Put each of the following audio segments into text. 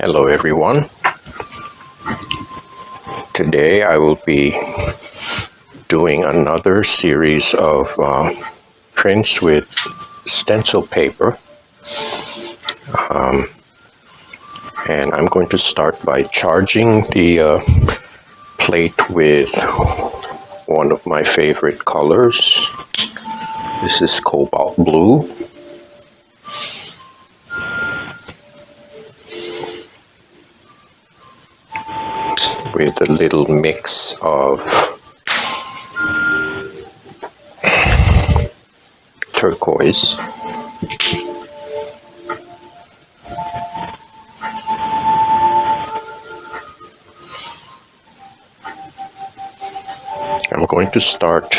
Hello everyone. Today I will be doing another series of prints with stencil paper. And I'm going to start by charging the plate with one of my favorite colors. This is cobalt blue. With a little mix of turquoise. I'm going to start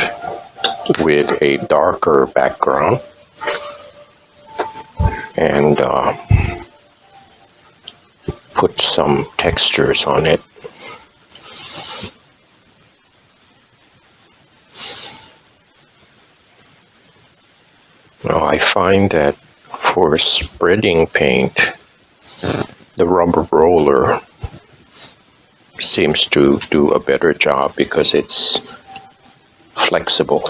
with a darker background and put some textures on it. Now I find that for spreading paint, the rubber roller seems to do a better job because it's flexible.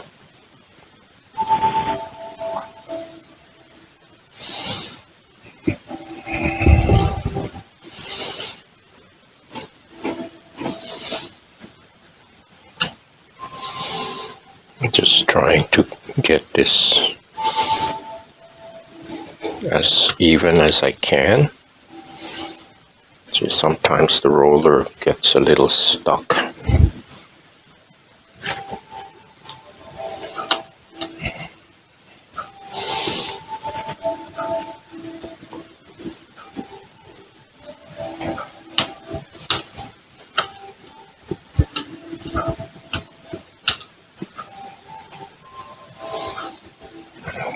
Just trying to get this as even as I can. So sometimes the roller gets a little stuck.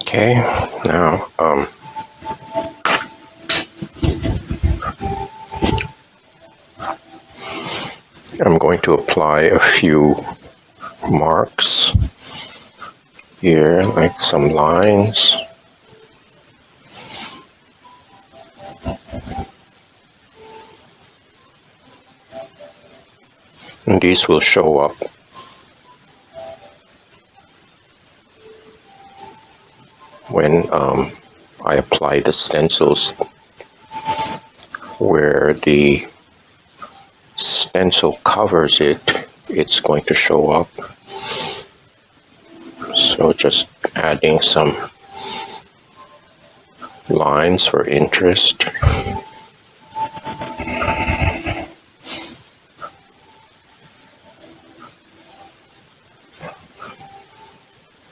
Okay, now I'm going to apply a few marks here, like some lines. And these will show up when I apply the stencils. Where the stencil covers it, it's going to show up. So just adding some lines for interest.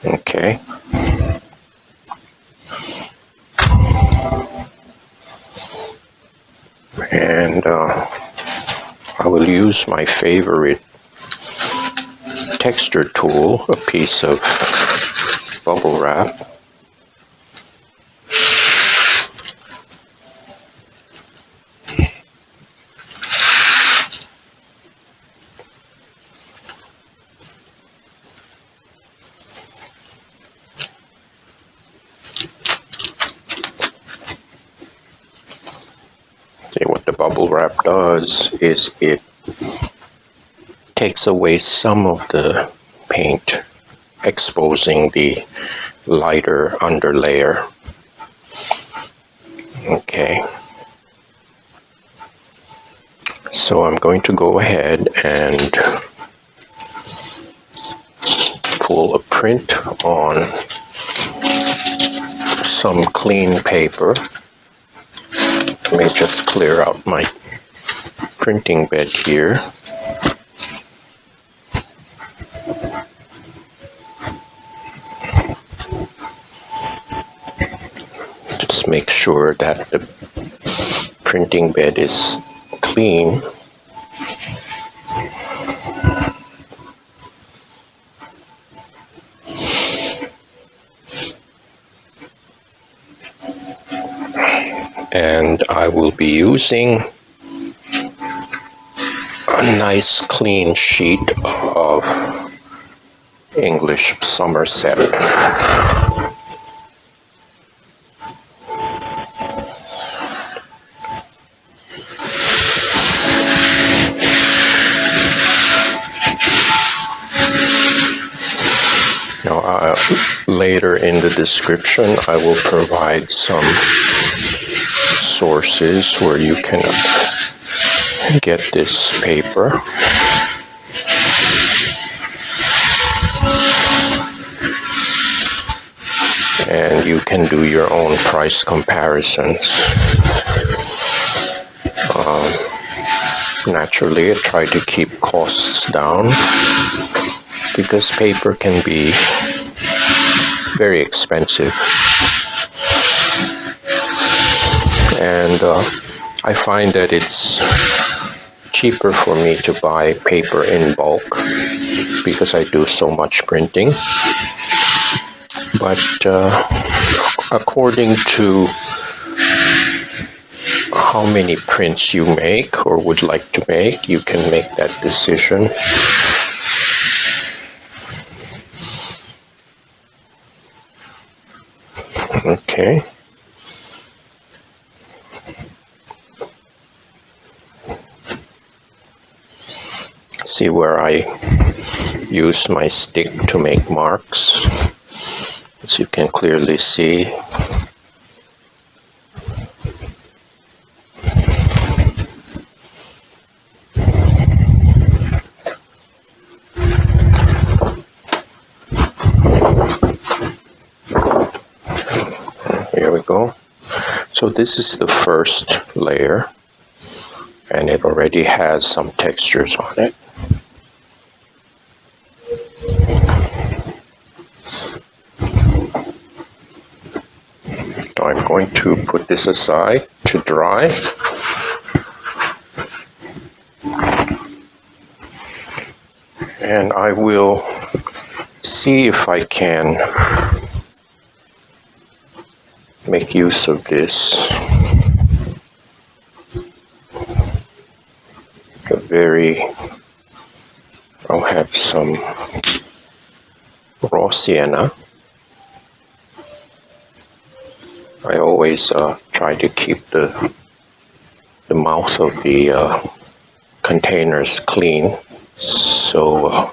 Okay. And I will use my favorite texture tool, a piece of bubble wrap. Okay, what the bubble wrap does is it takes away some of the paint, exposing the lighter underlayer. Okay. So I'm going to go ahead and pull a print on some clean paper. Let me just clear out my printing bed here. Just make sure that the printing bed is clean. And I will be using a nice clean sheet of English Somerset. later in the description, I will provide some sources where you can get this paper. And you can do your own price comparisons. Naturally, I try to keep costs down because paper can be very expensive. And I find that it's cheaper for me to buy paper in bulk because I do so much printing. But according to how many prints you make or would like to make, you can make that decision. Okay. See where I use my stick to make marks. As you can clearly see. Here we go. So this is the first layer, and it already has some textures on it. So I'm going to put this aside to dry. And I will see if I can make use of this. I'll have some raw sienna. I always try to keep the mouth of the containers clean, so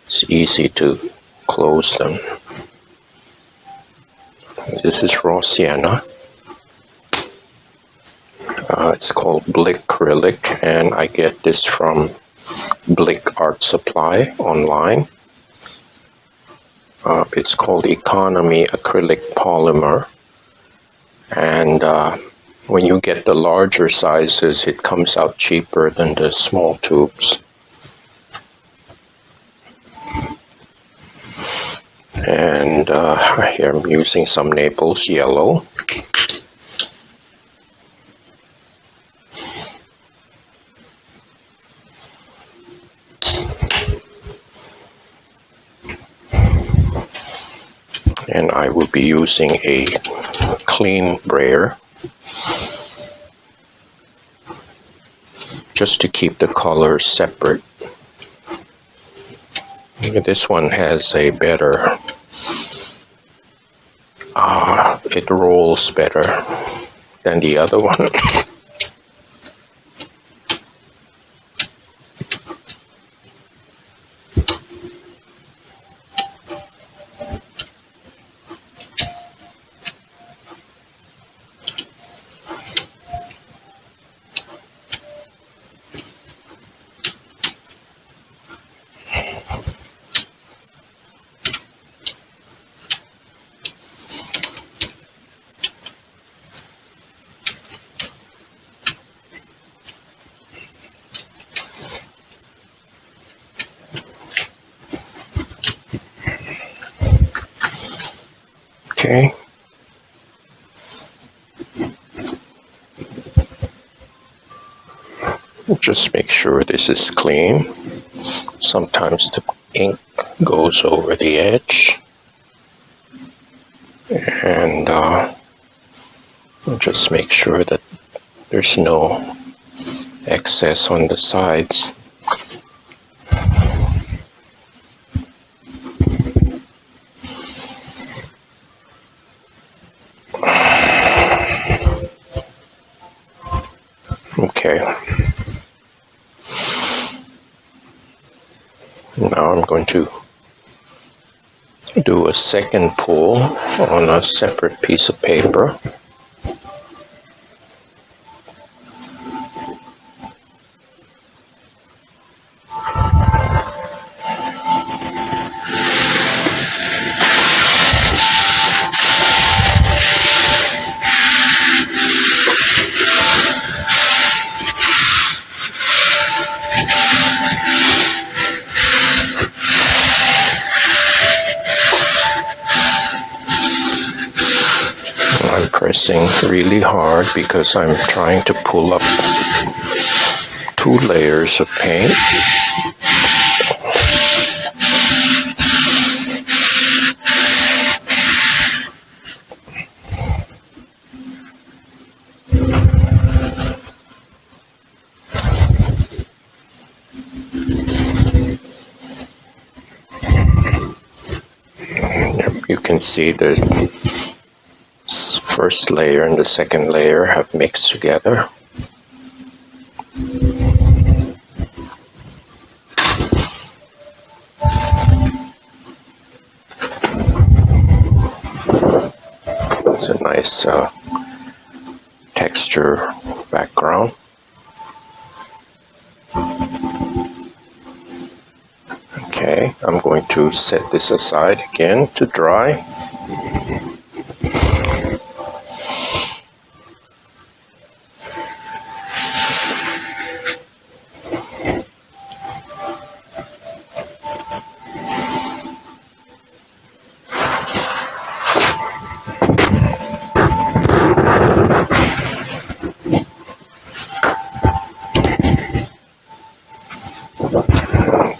it's easy to close them. This is raw sienna. It's called Blick acrylic, and I get this from Blick Art Supply online. It's called Economy Acrylic Polymer, and when you get the larger sizes, it comes out cheaper than the small tubes. And here I'm using some Naples yellow. And I will be using a clean brayer just to keep the colors separate. This one has a better, it rolls better than the other one. Okay. Just make sure this is clean. Sometimes the ink goes over the edge. And just make sure that there's no excess on the sides. Okay. Now I'm going to do a second pull on a separate piece of paper. I'm pressing really hard because I'm trying to pull up 2 layers of paint. You can see the first layer and the second layer have mixed together. It's a nice texture background. Okay, I'm going to set this aside again to dry.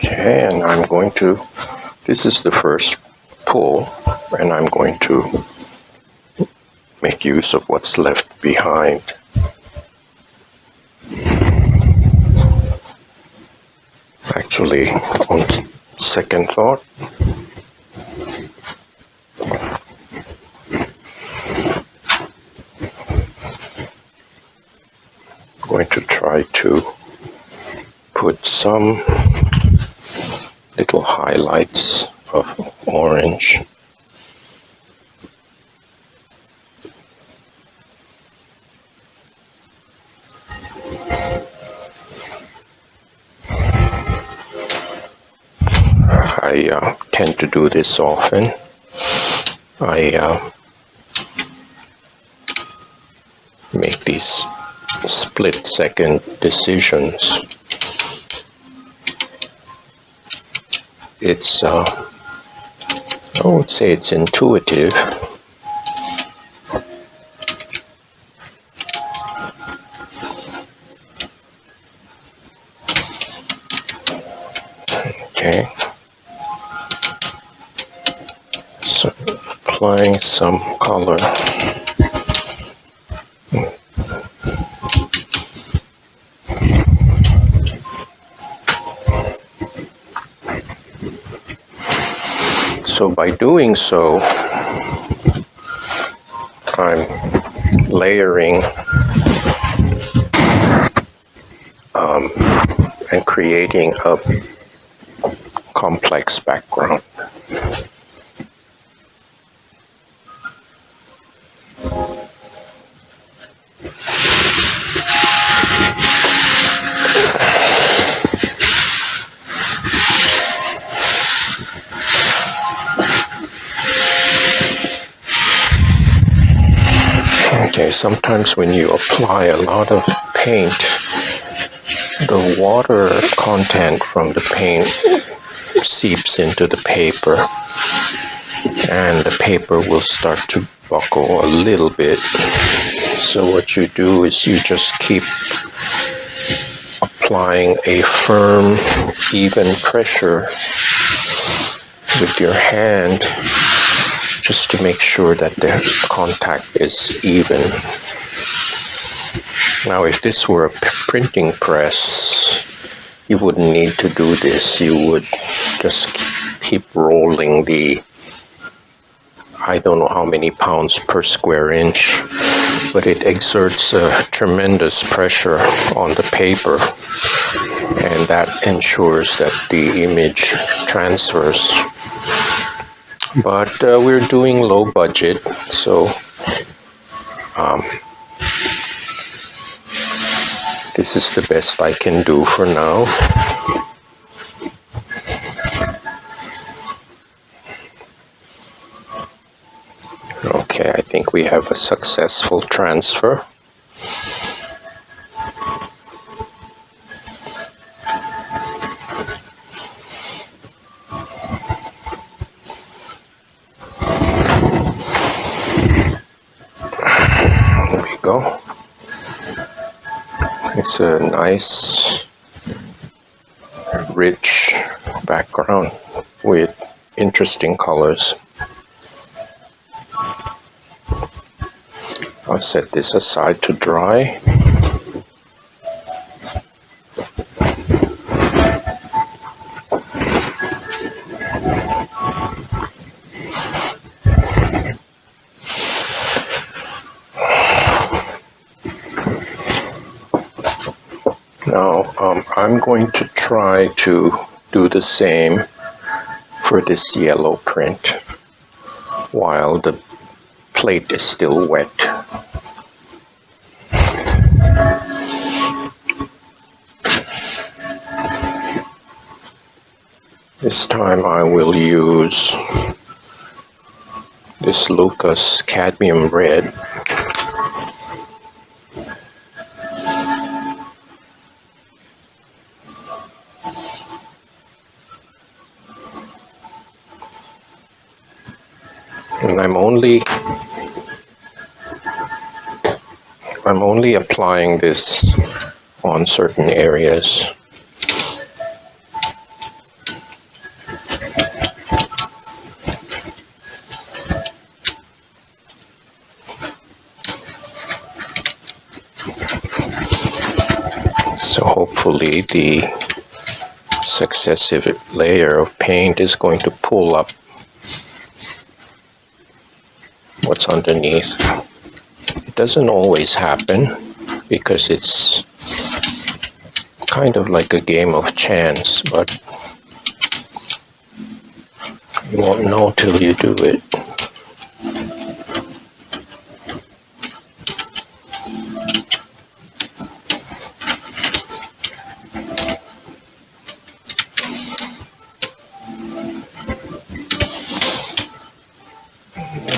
Okay, and I'm going to, this is the first pull, and I'm going to make use of what's left behind. Actually, on second thought, I'm going to try to put some little highlights of orange. I tend to do this often. I make these split-second decisions. It's, I would say it's intuitive. Okay. So, applying some color. So by doing so, I'm layering and creating a complex background. Okay, sometimes when you apply a lot of paint, the water content from the paint seeps into the paper, and the paper will start to buckle a little bit. So what you do is you just keep applying a firm, even pressure with your hand, just to make sure that the contact is even. Now, if this were a printing press, you wouldn't need to do this. You would just keep rolling the, I don't know how many pounds per square inch, but it exerts a tremendous pressure on the paper, and that ensures that the image transfers but we're doing low budget, so this is the best I can do for now. Okay, I think we have a successful transfer. There we go. It's a nice, rich background with interesting colors. I'll set this aside to dry. Now, I'm going to try to do the same for this yellow print while the plate is still wet. This time I will use this Lucas cadmium red. And I'm only applying this on certain areas. So hopefully the successive layer of paint is going to pull up what's underneath. It doesn't always happen because it's kind of like a game of chance, but you won't know till you do it.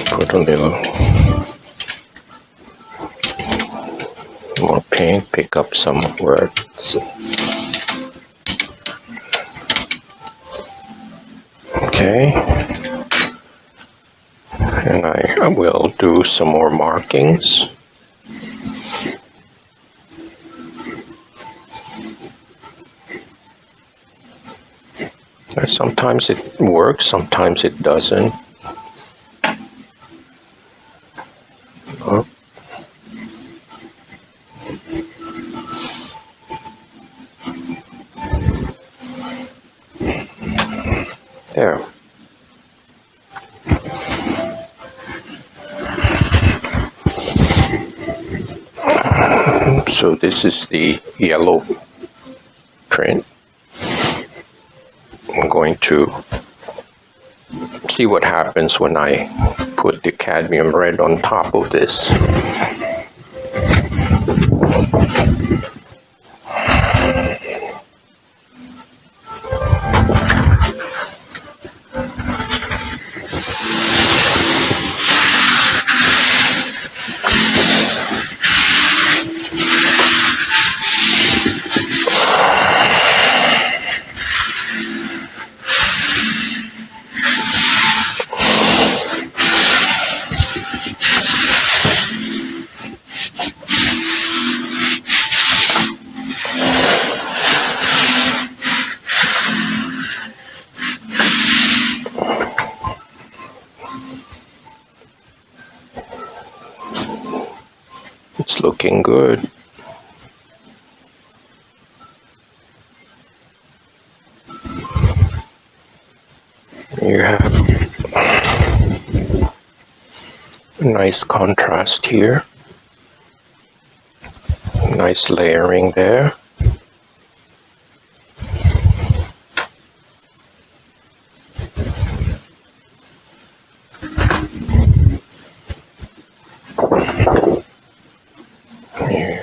Put a little more paint, pick up some words. Okay, and I will do some more markings. Sometimes it works, sometimes it doesn't. Oh. There. So this is the yellow print. I'm going to see what happens when I put the cadmium red on top of this. It's looking good. You have a nice contrast here. Nice layering there.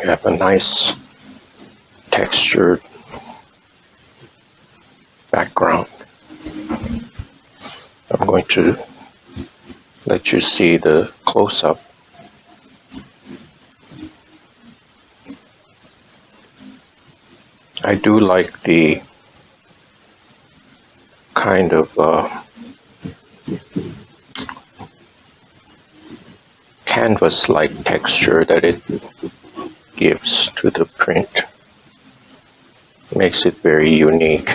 have a nice textured background. I'm going to let you see the close-up. I do like the kind of canvas-like texture that it gives to the print. Makes it very unique.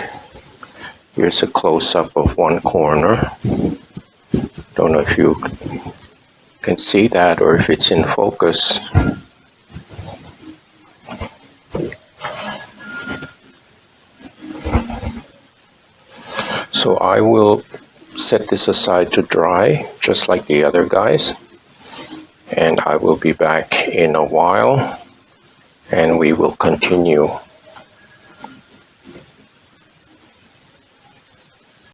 Here's a close-up of one corner. Don't know if you can see that or if it's in focus. So I will set this aside to dry, just like the other guys. And I will be back in a while, and we will continue